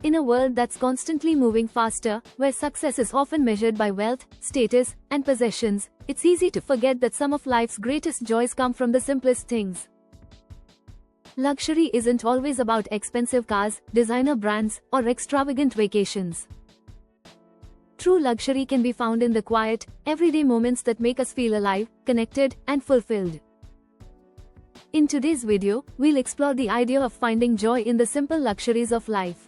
In a world that's constantly moving faster, where success is often measured by wealth, status, and possessions, it's easy to forget that some of life's greatest joys come from the simplest things. Luxury isn't always about expensive cars, designer brands, or extravagant vacations. True luxury can be found in the quiet, everyday moments that make us feel alive, connected, and fulfilled. In today's video, we'll explore the idea of finding joy in the simple luxuries of life.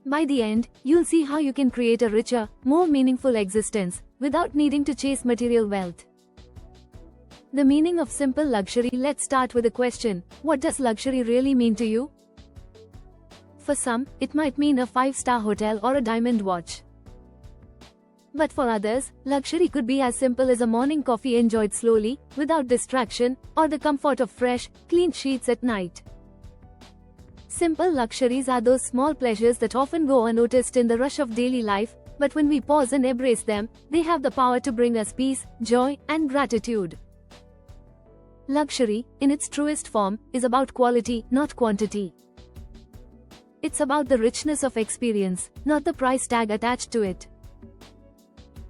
By the end, you'll see how you can create a richer, more meaningful existence, without needing to chase material wealth. The meaning of simple luxury. Let's start with a question: what does luxury really mean to you? For some, it might mean a 5-star hotel or a diamond watch. But for others, luxury could be as simple as a morning coffee enjoyed slowly, without distraction, or the comfort of fresh, clean sheets at night. Simple luxuries are those small pleasures that often go unnoticed in the rush of daily life, but when we pause and embrace them, they have the power to bring us peace, joy, and gratitude. Luxury, in its truest form, is about quality, not quantity. It's about the richness of experience, not the price tag attached to it.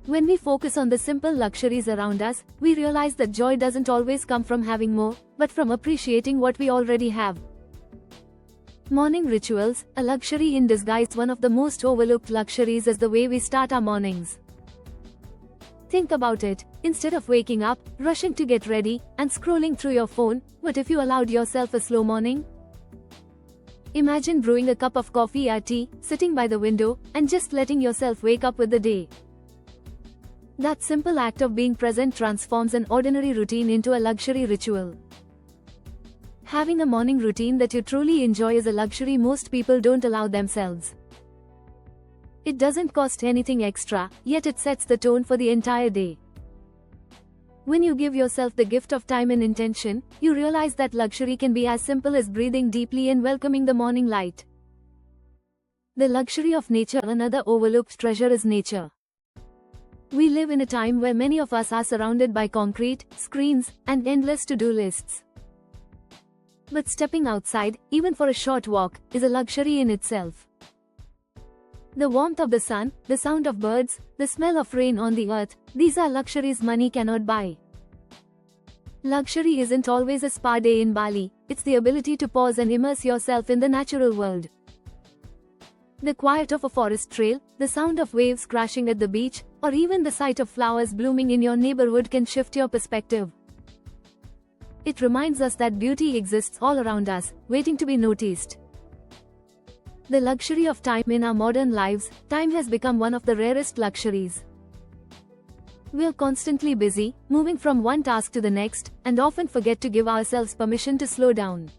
When we focus on the simple luxuries around us, we realize that joy doesn't always come from having more, but from appreciating what we already have. Morning rituals, a luxury in disguise. One of the most overlooked luxuries is the way we start our mornings. Think about it. Instead of waking up, rushing to get ready, and scrolling through your phone, what if you allowed yourself a slow morning? Imagine brewing a cup of coffee or tea, sitting by the window, and just letting yourself wake up with the day. That simple act of being present transforms an ordinary routine into a luxury ritual. Having a morning routine that you truly enjoy is a luxury most people don't allow themselves. It doesn't cost anything extra, yet it sets the tone for the entire day. When you give yourself the gift of time and intention, you realize that luxury can be as simple as breathing deeply and welcoming the morning light. The luxury of nature. Another overlooked treasure is nature. We live in a time where many of us are surrounded by concrete, screens, and endless to-do lists. But stepping outside, even for a short walk, is a luxury in itself. The warmth of the sun, the sound of birds, the smell of rain on the earth, these are luxuries money cannot buy. Luxury isn't always a spa day in Bali, it's the ability to pause and immerse yourself in the natural world. The quiet of a forest trail, the sound of waves crashing at the beach, or even the sight of flowers blooming in your neighborhood can shift your perspective. It reminds us that beauty exists all around us, waiting to be noticed. The luxury of time. In our modern lives, time has become one of the rarest luxuries. We are constantly busy, moving from one task to the next, and often forget to give ourselves permission to slow down.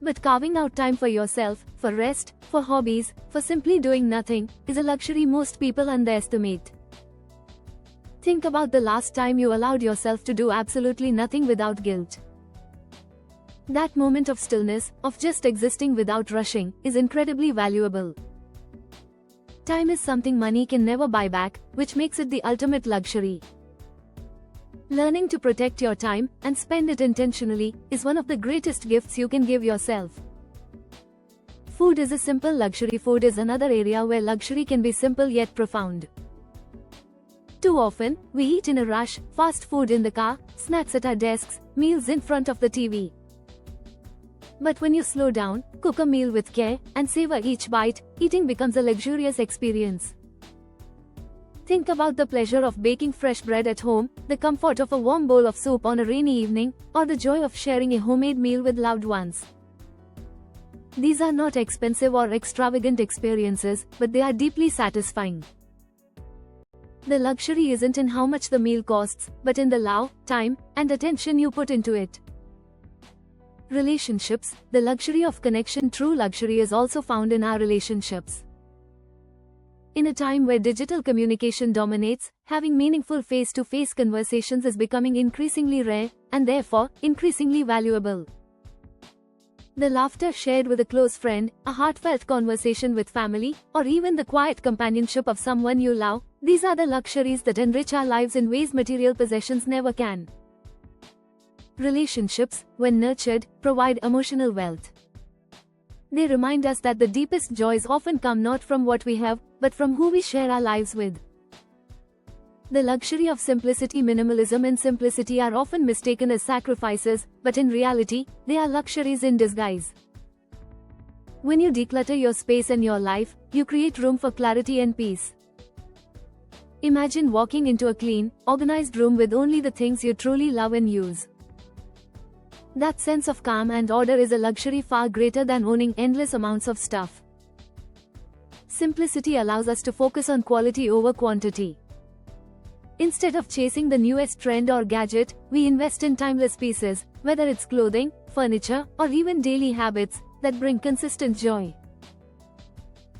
But carving out time for yourself, for rest, for hobbies, for simply doing nothing, is a luxury most people underestimate. Think about the last time you allowed yourself to do absolutely nothing without guilt. That moment of stillness, of just existing without rushing, is incredibly valuable. Time is something money can never buy back, which makes it the ultimate luxury. Learning to protect your time, and spend it intentionally, is one of the greatest gifts you can give yourself. Food is a simple luxury. Food is another area where luxury can be simple yet profound. Too often, we eat in a rush, fast food in the car, snacks at our desks, meals in front of the TV. But when you slow down, cook a meal with care, and savor each bite, eating becomes a luxurious experience. Think about the pleasure of baking fresh bread at home, the comfort of a warm bowl of soup on a rainy evening, or the joy of sharing a homemade meal with loved ones. These are not expensive or extravagant experiences, but they are deeply satisfying. The luxury isn't in how much the meal costs, but in the love, time, and attention you put into it. Relationships, the luxury of connection. True luxury is also found in our relationships. In a time where digital communication dominates, having meaningful face-to-face conversations is becoming increasingly rare, and therefore, increasingly valuable. The laughter shared with a close friend, a heartfelt conversation with family, or even the quiet companionship of someone you love, these are the luxuries that enrich our lives in ways material possessions never can. Relationships, when nurtured, provide emotional wealth. They remind us that the deepest joys often come not from what we have, but from who we share our lives with. The luxury of simplicity. Minimalism and simplicity are often mistaken as sacrifices, but in reality, they are luxuries in disguise. When you declutter your space and your life, you create room for clarity and peace. Imagine walking into a clean, organized room with only the things you truly love and use. That sense of calm and order is a luxury far greater than owning endless amounts of stuff. Simplicity allows us to focus on quality over quantity. Instead of chasing the newest trend or gadget, we invest in timeless pieces, whether it's clothing, furniture, or even daily habits that bring consistent joy.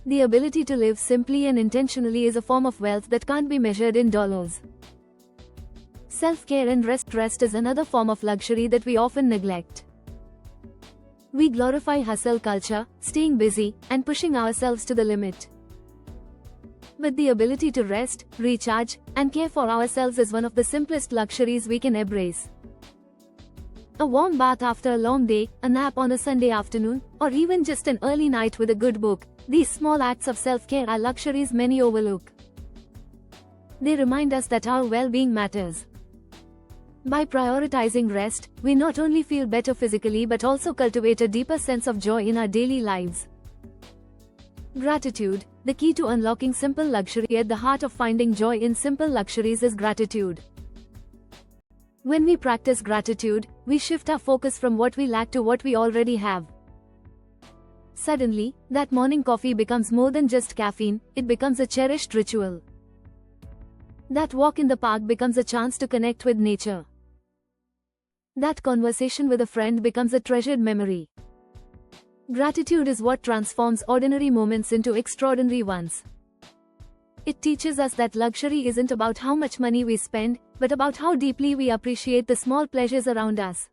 The ability to live simply and intentionally is a form of wealth that can't be measured in dollars. Self-care and rest. Rest is another form of luxury that we often neglect. We glorify hustle culture, staying busy, and pushing ourselves to the limit. But the ability to rest, recharge, and care for ourselves is one of the simplest luxuries we can embrace. A warm bath after a long day, a nap on a Sunday afternoon, or even just an early night with a good book, these small acts of self-care are luxuries many overlook. They remind us that our well-being matters. By prioritizing rest, we not only feel better physically but also cultivate a deeper sense of joy in our daily lives. Gratitude. The key to unlocking simple luxury. At the heart of finding joy in simple luxuries is gratitude. When we practice gratitude, we shift our focus from what we lack to what we already have. Suddenly, that morning coffee becomes more than just caffeine, it becomes a cherished ritual. That walk in the park becomes a chance to connect with nature. That conversation with a friend becomes a treasured memory. Gratitude is what transforms ordinary moments into extraordinary ones. It teaches us that luxury isn't about how much money we spend, but about how deeply we appreciate the small pleasures around us.